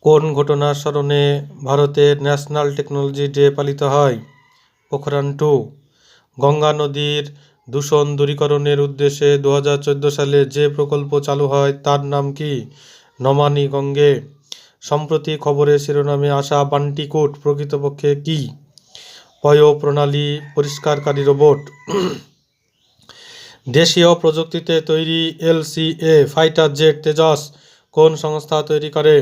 কোন ঘটনার স্মরণে ভারতের ন্যাশনাল টেকনোলজি ডে পালিত হয়? পোখরান-2। গঙ্গা নদীর দূষণ দূরীকরণের উদ্দেশ্যে 2014 সালে যে প্রকল্প চালু হয় তার নাম কি? নমামি গঙ্গে। সম্প্রতি খবরের শিরোনামে আসা বান্টিকুট প্রকৃতপক্ষে কি? পয়ঃপ্রণালী পরিষ্কারকারী রোবট। দেশীয় প্রযুক্তিতে তৈরি LCA ফাইটার জেট তেজস কোন সংস্থা তৈরি করে?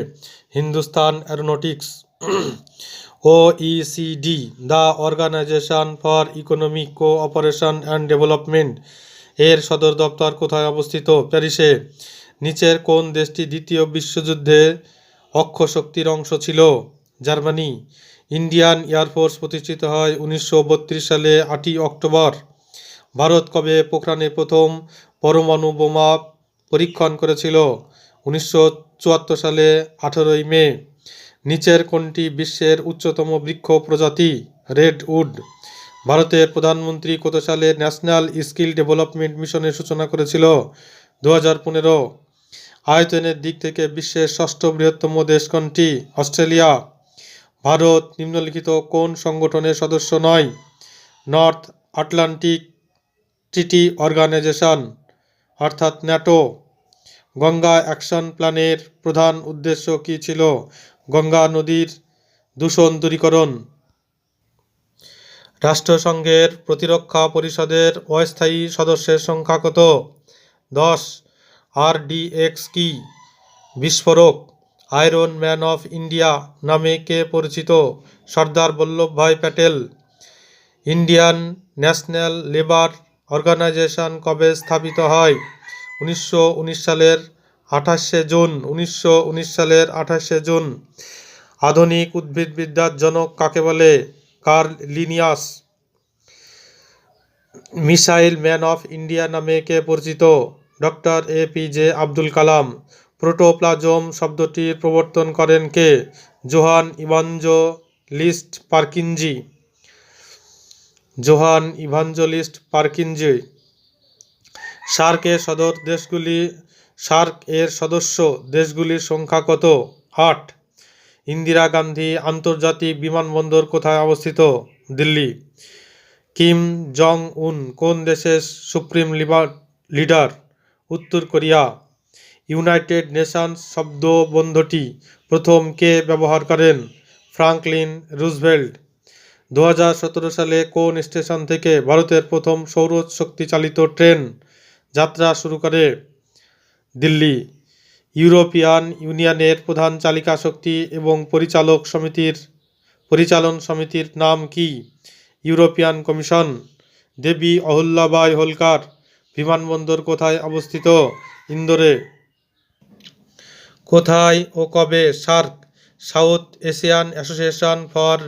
Hindustan aeronautics. OECD, the organization for economic cooperation and development এর সদর দপ্তর কোথায় অবস্থিত? প্যারিসে। নিচের কোন দেশটি দ্বিতীয় বিশ্বযুদ্ধে অক্ষশক্তির অংশ ছিল? জার্মানি। ইন্ডিয়ান এয়ারফোর্স প্রতিষ্ঠিত হয় 1932 সালে 8ই অক্টোবর। ভারত কবে পোখরানে প্রথম পরমাণু বোমা পরীক্ষণ করেছিল? 1974 সালে 18ই মে। নিচের কোনটি বিশ্বের উচ্চতম বৃক্ষ প্রজাতি? রেডউড। ভারতের প্রধানমন্ত্রী কত সালে ন্যাশনাল স্কিল ডেভেলপমেন্ট মিশনের সূচনা করেছিল? 2015। আয়তনের দিক থেকে বিশ্বের ষষ্ঠ বৃহত্তম দেশ কোনটি? অস্ট্রেলিয়া। ভারত নিম্নলিখিত কোন সংগঠনের সদস্য নয়? নর্থ আটলান্টিক ট্রিটি অর্গানাইজেশন অর্থাৎ ন্যাটো। গঙ্গা অ্যাকশন প্ল্যানের প্রধান উদ্দেশ্য কী ছিল? গঙ্গা নদীর দূষণ দূরীকরণ। রাষ্ট্রসংঘের প্রতিরক্ষা পরিষদের অস্থায়ী সদস্যের সংখ্যা কত? 10। RDX কি? বিস্ফোরক। আয়রন ম্যান অফ ইন্ডিয়া নামে কে পরিচিত? Sardar Vallabhbhai Patel. Indian national labour organisation কবে স্থাপিত হয়? 1919 সালের 28শে জুন। 1919 সালের 28শে জুন। আধুনিক উদ্ভিদবিদ্যার জনক কাকে বলে? Carl Linnaeus. Missile man of India নামে কে পরিচিত? Doctor APJ Abdul Kalam. Protoplasm শব্দটির প্রবর্তন করেন কে? Johann Evangelist Purkinje. Johann Evangelist Purkinje. SAARC এর সদস্য দেশগুলির সংখ্যা কত? 8। ইন্দিরা গান্ধী আন্তর্জাতিক বিমানবন্দর কোথায় অবস্থিত? দিল্লি। কিম জং উন কোন দেশের সুপ্রিম লিডার? উত্তর কোরিয়া। ইউনাইটেড নেশনস শব্দবন্ধটি প্রথম কে ব্যবহার করেন? Franklin Roosevelt. 2017 সালে কোন স্টেশন থেকে ভারতের প্রথম সৌরশক্তি চালিত ট্রেন যাত্রা শুরু করে? দিল্লি। ইউরোপিয়ান ইউনিয়নের প্রধান চালিকা শক্তি এবং পরিচালন সমিতির নাম কি? European commission. দেবী অহল্যাবাই হোলকার বিমানবন্দর কোথায় অবস্থিত? ইন্দোরে। কোথায় ও কবে SAARC south Asian association for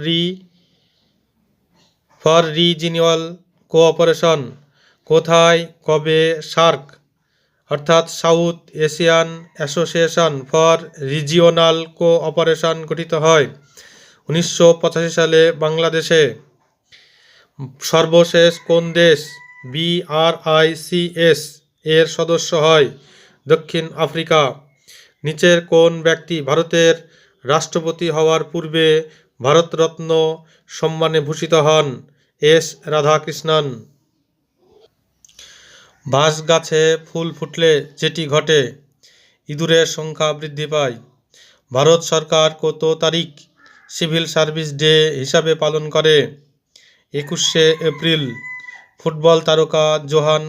regional cooperation কোথায় কবে সার্ক অর্থাৎ south Asian association for regional cooperation গঠিত হয়? 1985 সালে বাংলাদেশে। সর্বশেষ কোন দেশ BRICS এর সদস্য হয়? দক্ষিণ আফ্রিকা। নিচের কোন ব্যক্তি ভারতের রাষ্ট্রপতি হওয়ার পূর্বে ভারতরত্ন সম্মানে ভূষিত হন? S রাধাকৃষ্ণন। বাঁশ গাছে ফুল ফুটলে যেটি ঘটে? ইঁদুরের সংখ্যা বৃদ্ধি পায়। ভারত সরকার কত তারিখ সিভিল সার্ভিস ডে হিসাবে পালন করে? 21শে এপ্রিল। ফুটবল তারকা জোহান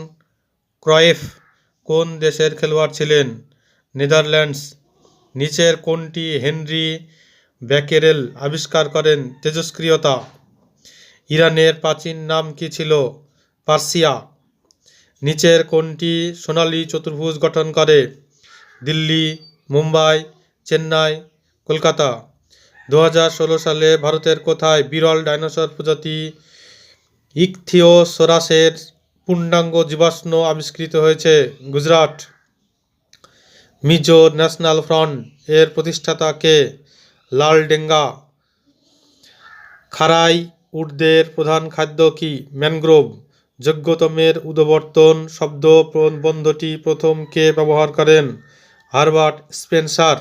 ক্রয়েফ কোন দেশের খেলোয়াড় ছিলেন? নেদারল্যান্ডস। নিচের কোনটি হেনরি ব্যাকেরেল আবিষ্কার করেন? তেজস্ক্রিয়তা। ইরানের প্রাচীন নাম কি ছিল? পার্সিয়া। নিচের কোনটি সোনালী চতুর্ভুজ গঠন করে? দিল্লি, মুম্বাই, চেন্নাই, কলকাতা। 2016 সালে ভারতের কোথায় বিরল ডাইনোসর প্রজাতি ইকথিওসরাসের পূর্ণাঙ্গ জীবাশ্ম আবিষ্কৃত হয়েছে? গুজরাট। মিজো ন্যাশনাল ফ্রন্ট এর প্রতিষ্ঠাতা কে? লালডেঙ্গা। খাড়াই উটদের প্রধান খাদ্য কি? ম্যানগ্রোভ। যোগ্যতমের উদ্বর্তন শব্দবন্ধটি প্রথম কে ব্যবহার করেন? Herbert Spencer.